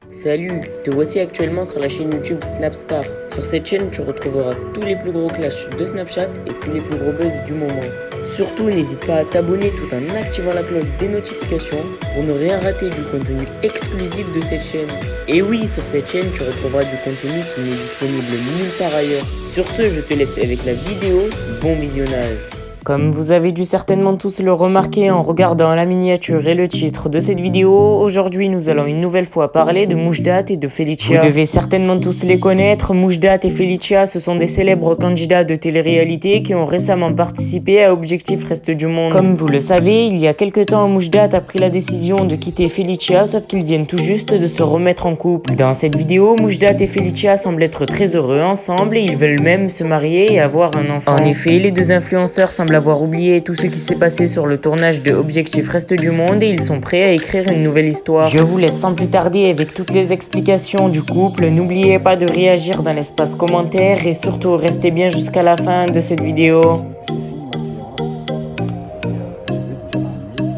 Salut, te voici actuellement sur la chaîne YouTube Snapstar. Sur cette chaîne, tu retrouveras tous les plus gros clashs de Snapchat et tous les plus gros buzz du moment. Surtout, n'hésite pas à t'abonner tout en activant la cloche des notifications pour ne rien rater du contenu exclusif de cette chaîne. Et oui, sur cette chaîne, tu retrouveras du contenu qui n'est disponible nulle part ailleurs. Sur ce, je te laisse avec la vidéo. Bon visionnage. Comme vous avez dû certainement tous le remarquer en regardant la miniature et le titre de cette vidéo, aujourd'hui nous allons une nouvelle fois parler de Moujdat et de Felicia. Vous devez certainement tous les connaître, Moujdat et Felicia, ce sont des célèbres candidats de télé-réalité qui ont récemment participé à Objectif Reste du Monde. Comme vous le savez, il y a quelques temps, Moujdat a pris la décision de quitter Felicia, sauf qu'ils viennent tout juste de se remettre en couple. Dans cette vidéo, Moujdat et Felicia semblent être très heureux ensemble et ils veulent même se marier et avoir un enfant. En effet, les deux influenceurs semblent avoir oublié tout ce qui s'est passé sur le tournage de Objectif Reste du Monde et ils sont prêts à écrire une nouvelle histoire. Je vous laisse sans plus tarder avec toutes les explications du couple. N'oubliez pas de réagir dans l'espace commentaire et surtout restez bien jusqu'à la fin de cette vidéo. J'ai fini ma séance et j'ai vu déjà dans la nuit,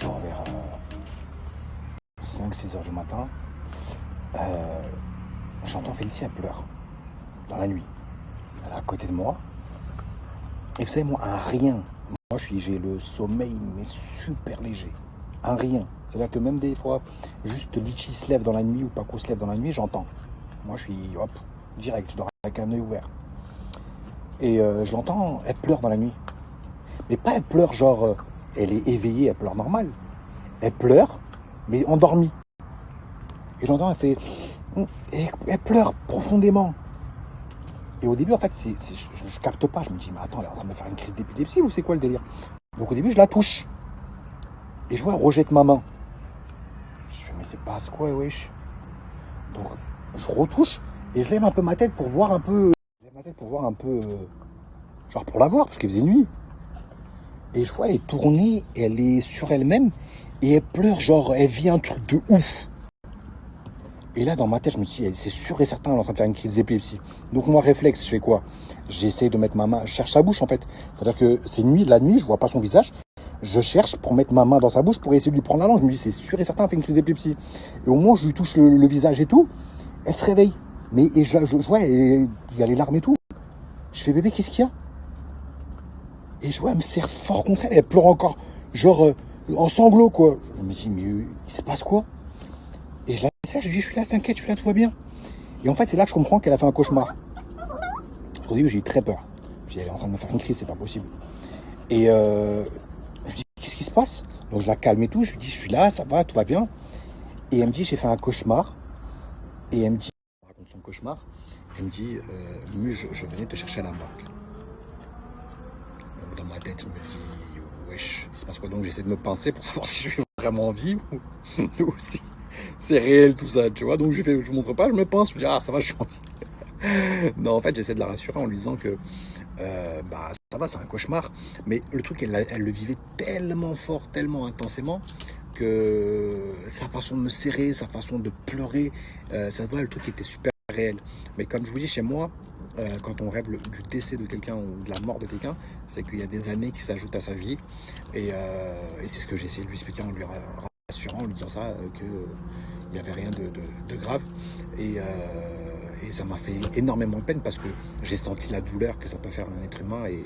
genre vers 5-6 heures du matin, j'entends Félicie, elle pleure dans la nuit. Elle est à côté de moi. Et vous savez, moi, un rien. Moi, j'ai le sommeil, mais super léger. Un rien. C'est-à-dire que même des fois, juste Litchi se lève dans la nuit ou Paco se lève dans la nuit, j'entends. Moi, je suis, hop, direct, je dors avec un œil ouvert. Et je l'entends, elle pleure dans la nuit. Mais pas elle pleure genre, elle est éveillée, elle pleure normal. Elle pleure, mais endormie. Et j'entends, elle fait, elle pleure profondément. Et au début, en fait, je capte pas. Je me dis, mais attends, elle est en train de me faire une crise d'épilepsie ou c'est quoi le délire? Donc au début, je la touche. Et je vois, elle rejette ma main. Je fais, mais c'est pas quoi, wesh. Donc je retouche et je lève un peu ma tête pour voir un peu. Genre pour la voir, parce qu'il faisait nuit. Et je vois, elle est tournée, elle est sur elle-même. Et elle pleure, genre, elle vit un truc de ouf. Et là, dans ma tête, je me dis, c'est sûr et certain, elle est en train de faire une crise d'épilepsie. Donc, moi, réflexe, je fais quoi? J'essaie de mettre ma main, je cherche sa bouche, en fait. C'est-à-dire que c'est nuit, la nuit, je vois pas son visage. Je cherche pour mettre ma main dans sa bouche pour essayer de lui prendre la langue. Je me dis, c'est sûr et certain, elle fait une crise d'épilepsie. Et au moment où je lui touche le visage et tout, elle se réveille. Mais et je vois, il y a les larmes et tout. Je fais, bébé, qu'est-ce qu'il y a? Et je vois, elle me serre fort contre elle, elle pleure encore, genre en sanglots, quoi. Je me dis, mais il se passe quoi? Et je la serre, je lui dis, je suis là, t'inquiète, je suis là, tout va bien. Et en fait, c'est là que je comprends qu'elle a fait un cauchemar. Au début, j'ai eu très peur. Je dis, elle est en train de me faire une crise, c'est pas possible. Et je lui dis, qu'est-ce qui se passe? Donc je la calme et tout, je lui dis, je suis là, ça va, tout va bien. Et elle me dit, j'ai fait un cauchemar. Et elle me dit, elle raconte son cauchemar. Elle me dit, Limu, je venais te chercher à la morgue. Donc dans ma tête, je me dis, wesh, il se passe quoi? Donc j'essaie de me pincer pour savoir si je suis vraiment en vie ou si c'est réel tout ça, tu vois. Donc je montre pas, je me pince, je me dis, ah ça va, je suis en vie. Non, en fait, j'essaie de la rassurer en lui disant que bah ça va, c'est un cauchemar. Mais le truc, elle le vivait tellement fort, tellement intensément que sa façon de me serrer, sa façon de pleurer, ça se voit, le truc était super réel. Mais comme je vous dis, chez moi, quand on rêve du décès de quelqu'un ou de la mort de quelqu'un, c'est qu'il y a des années qui s'ajoutent à sa vie. Et c'est ce que j'ai essayé de lui expliquer en lui rassurant, en lui disant ça, qu'il n'y avait rien de grave. Et ça m'a fait énormément de peine parce que j'ai senti la douleur que ça peut faire à un être humain. Et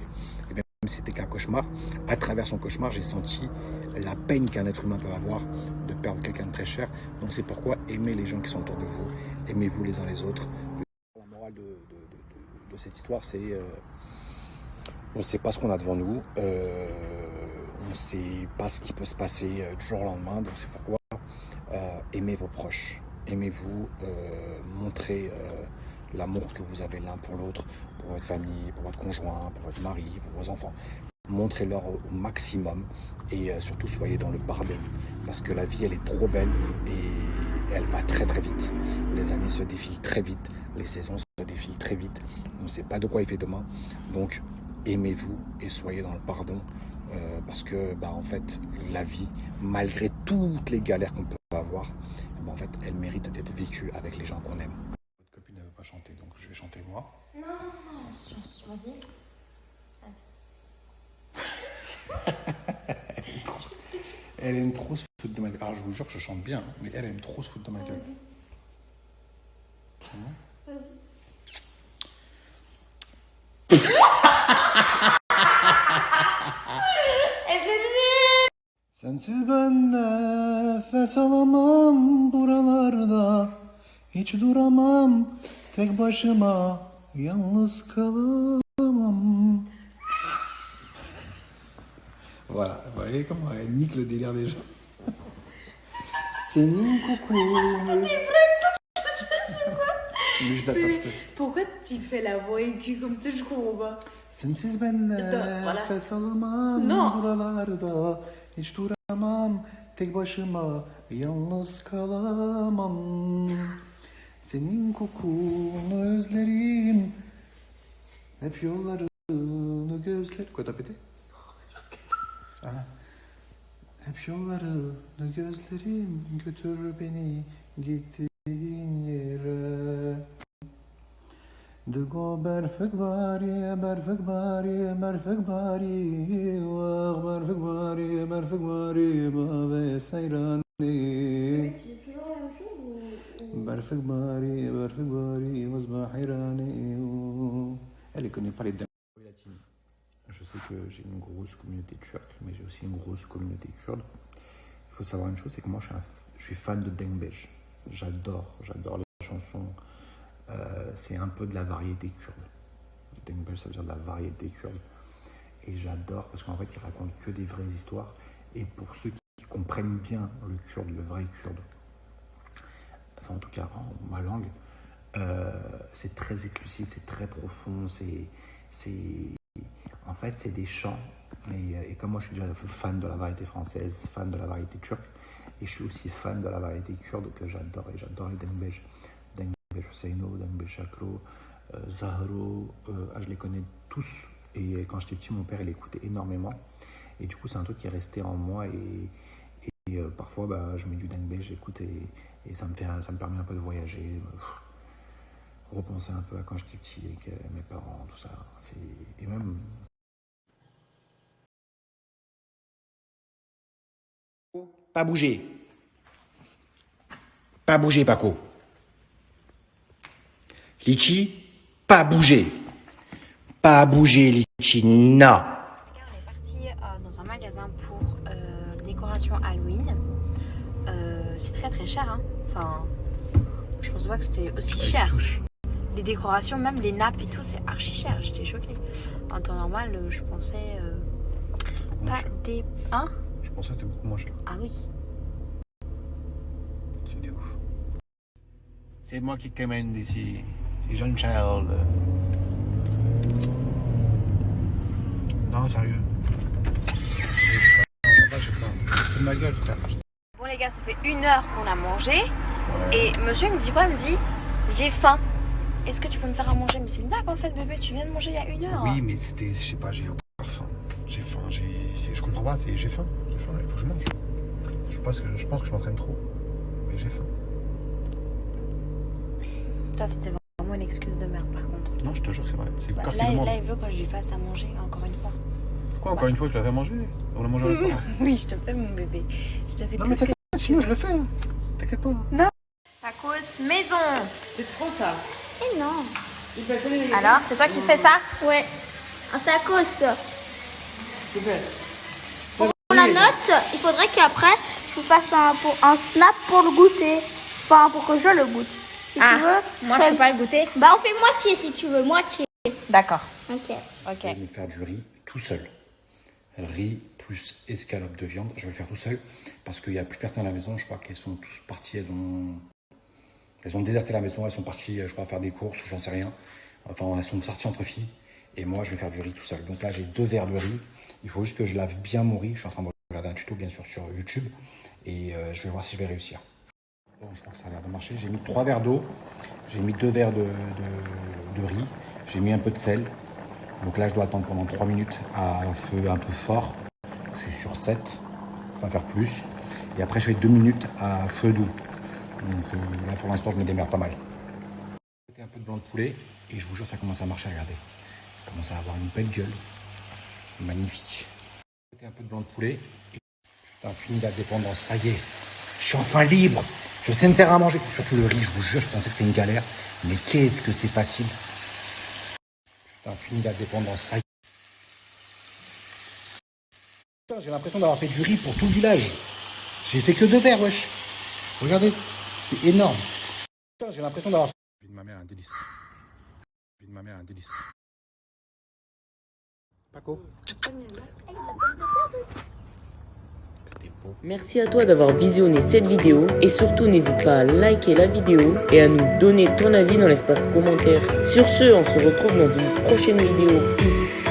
même si c'était qu'un cauchemar, à travers son cauchemar, j'ai senti la peine qu'un être humain peut avoir de perdre quelqu'un de très cher. Donc c'est pourquoi aimez les gens qui sont autour de vous, aimez-vous les uns les autres. La morale de cette histoire, c'est on ne sait pas ce qu'on a devant nous, on ne sait pas ce qui peut se passer du jour au lendemain. Donc c'est pourquoi aimez vos proches, aimez-vous, montrez l'amour que vous avez l'un pour l'autre, pour votre famille, pour votre conjoint, pour votre mari, pour vos enfants. Montrez-leur au maximum et surtout soyez dans le pardon parce que la vie elle est trop belle et elle va très très vite. Les années se défilent très vite, les saisons se défilent très vite. On ne sait pas de quoi il fait demain. Donc aimez-vous et soyez dans le pardon parce que en fait la vie, malgré toutes les galères qu'on peut avoir, en fait elle mérite d'être vécue avec les gens qu'on aime. Votre copine ne veut pas chanter, donc je vais chanter moi. Non, vas-y. Elle aime trop se foutre de ma gueule. Alors je vous jure que je chante bien, hein, mais elle aime trop se foutre de ma gueule. Sensiz ben nefes alamam buralarda. Hiç duramam tek başıma. Yalnız kalamam. Voilà, vous voyez comment elle nique le délire des gens. C'est Ning coucou. Müjdat ses. Pourquoi tu fais la voix aiguë comme ça? Je comprends pas. Sensiz ben nefes alamam Non. buralarda. Hiç duramam tek başıma. Yalnız kalamam. Senin kokunu özlerim. Hep yollarını gözlerim. Quoi t'as pété? Ah. Hep yollarını gözlerim. Götür beni gittiğin yere. De go berfek bari, berfek bari, berfek bari, vah berfek bari, berfek bari, bave seyrani. C'est toujours la même chose ou... Berfek bari, mazbah irani. Elle ne connaît pas les dingueries latines. Je sais que j'ai une grosse communauté turque, mais j'ai aussi une grosse communauté kurde. Il faut savoir une chose, c'est que moi je suis fan de Dengbej. J'adore les chansons. C'est un peu de la variété kurde. Dengbej, ça veut dire de la variété kurde. Et j'adore parce qu'en fait, il raconte que des vraies histoires. Et pour ceux qui comprennent bien le kurde, le vrai kurde, enfin en tout cas en ma langue, c'est très explicite, c'est très profond, en fait c'est des chants, et comme moi je suis déjà fan de la variété française, fan de la variété turque, et je suis aussi fan de la variété kurde que j'adore, et j'adore les Dengbej, Dengbej Hüseyinov, Dengbej Şakro, Zahro, je les connais tous, et quand j'étais petit mon père il écoutait énormément, et du coup c'est un truc qui est resté en moi, et parfois je mets du Dengbej, j'écoute, et ça me permet un peu de voyager, repenser un peu à quand j'étais petit avec mes parents, tout ça. Et même... Pas bouger. Pas bouger, Paco. Litchi, pas bouger. Pas bouger, Litchi, non. On est parti dans un magasin pour décoration Halloween. C'est très très cher, hein. Enfin, je pensais pas que c'était aussi cher. Les décorations, même les nappes et tout, c'est archi cher. J'étais choquée. En temps normal, je pensais pas des... Hein? Je pensais que c'était beaucoup moins cher. Ah oui. C'est des ouf. C'est moi qui commande ici. C'est Jean-Charles. Non, sérieux. J'ai faim. J'ai faim. C'est de ma gueule, frère. Bon les gars, ça fait 1 heure qu'on a mangé. Et monsieur me dit quoi? Il me dit, j'ai faim. Est-ce que tu peux me faire à manger? Mais c'est une blague en fait, bébé. Tu viens de manger il y a 1 heure. Oui, mais c'était, je sais pas, j'ai encore faim. J'ai faim, je comprends pas, j'ai faim, il faut que je mange. Je pense que je m'entraîne trop, mais j'ai faim. Ça, c'était vraiment une excuse de merde par contre. Non, je te jure que c'est vrai, c'est le corps qui Là, demande. il veut que je lui fasse à manger, encore une fois. Pourquoi encore une fois, je l'avais mangé? On l'a mangé au restaurant. Oui, je te fais mon bébé. Je te fais Non tout mais ce que... t'inquiète, sinon je le fais, hein. T'inquiète pas. Tacos maison. C'est trop ça. Eh non. Alors, c'est toi qui fais ça? Ouais. Un tacos. Super. Pour la note, il faudrait qu'après, je vous fasse un snap pour le goûter. Enfin, pour que je le goûte. Si tu veux. moi je peux pas le goûter. Bah, on fait moitié si tu veux, moitié. D'accord. Ok. Ok. Je vais me faire du riz tout seul. Riz plus escalope de viande, je vais le faire tout seul parce qu'il n'y a plus personne à la maison. Je crois qu'elles sont tous parties, elles ont déserté la maison, elles sont parties, je crois, faire des courses ou j'en sais rien. Enfin, elles sont sorties entre filles et moi je vais faire du riz tout seul. Donc là j'ai 2 verres de riz. Il faut juste que je lave bien mon riz. Je suis en train de regarder un tuto bien sûr sur YouTube et je vais voir si je vais réussir. Bon, je crois que ça a l'air de marcher. J'ai mis 3 verres d'eau, j'ai mis 2 verres de riz, j'ai mis un peu de sel. Donc là je dois attendre pendant 3 minutes à un feu un peu fort. Je suis sur 7, pas faire plus. Et après je fais 2 minutes à feu doux. Donc là pour l'instant je me démerde pas mal. J'ai un peu de blanc de poulet et je vous jure ça commence à marcher, regardez. Ça commence à avoir une belle gueule. Magnifique. J'ai un peu de blanc de poulet. Putain, fini la dépendance, ça y est. Je suis enfin libre. Je sais me faire à manger. Surtout le riz, je vous jure, je pensais que c'était une galère. Mais qu'est-ce que c'est facile. Putain, fini la dépendance, ça y est. Putain, j'ai l'impression d'avoir fait du riz pour tout le village. J'ai fait que 2 verres, wesh. Regardez, c'est énorme. Putain, j'ai l'impression d'avoir... La vie de ma mère, un délice. La vie de ma mère, un délice. Paco. Merci à toi d'avoir visionné cette vidéo et surtout n'hésite pas à liker la vidéo et à nous donner ton avis dans l'espace commentaire. Sur ce, on se retrouve dans une prochaine vidéo. Peace.